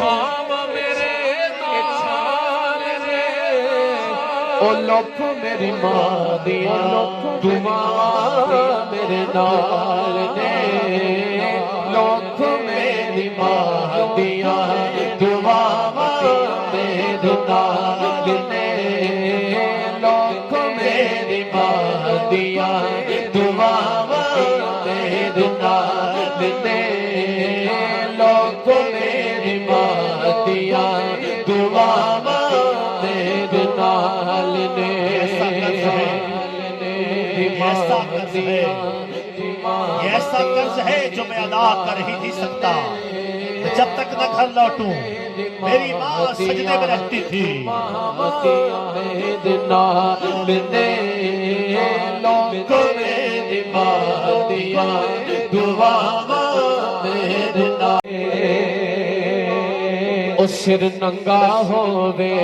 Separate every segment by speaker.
Speaker 1: چھاوا میرے نال نے او لکھ میری ماں دیاں دعاواں میرے نال نے لکھ میری ماں دیاں دعاواں میرے نال نے لکھ میری ماں دیاں دعاواں میرے نال نے لکھ میری ماں دیاں دعاواں میرے نال نے
Speaker 2: یہ ایسا قرض ہے جو میں ادا کر ہی نہیں سکتا جب تک نہ گھر لوٹوں میری ماں سجدے میں رہتی تھی
Speaker 1: او سر ننگا ہووے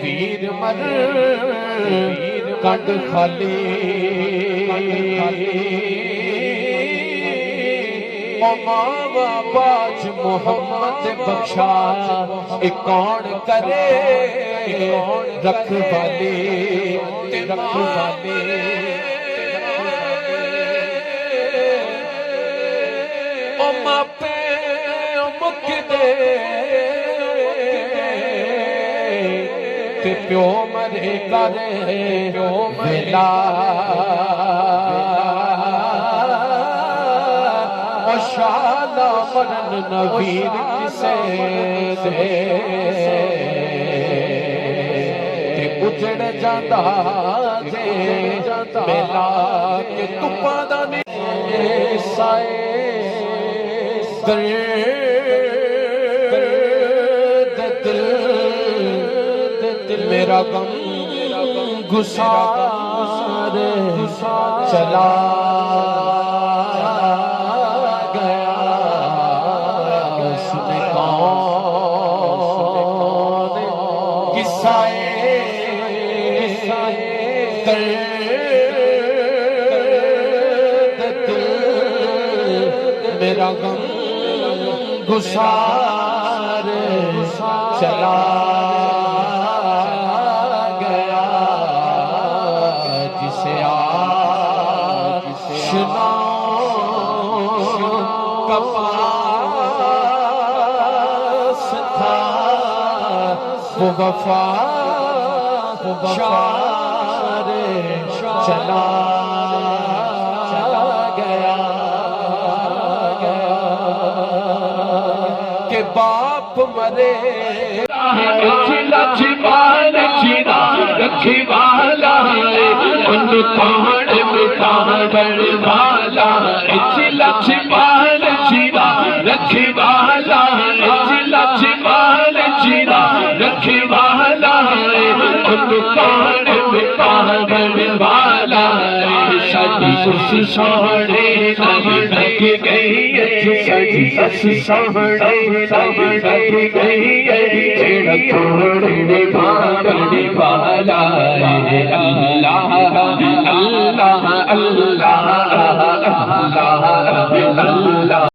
Speaker 1: ویر مر کنڈ خالی او ماوا باج محمد بخشا کون کرے رکھوالی او ماپے مک دے تے پیو مرے کرے ویلا او شالا مرن نویر کسے دے تے اجڑ جاندہ جے میلا کہ تپا دانے سائے دل میرا غم گسار چلا گیا اس نے کون قصائے میرا غم گسار چلا گیا جسے آشنا کا پاس تھا وہ وفا شار چلا گیا کہ باپ مرے لچ بال چینا رکھی والا ان کون مکان والا لچ بال چینا رکھی والا لچ بال چینا رکھی والا ان کون مکان والا ساڈی اس سونے لگ گئی ساڈی اس سونے لگ گئی جڑا توڑنے والا اللہ اللہ اللہ اللہ اللہ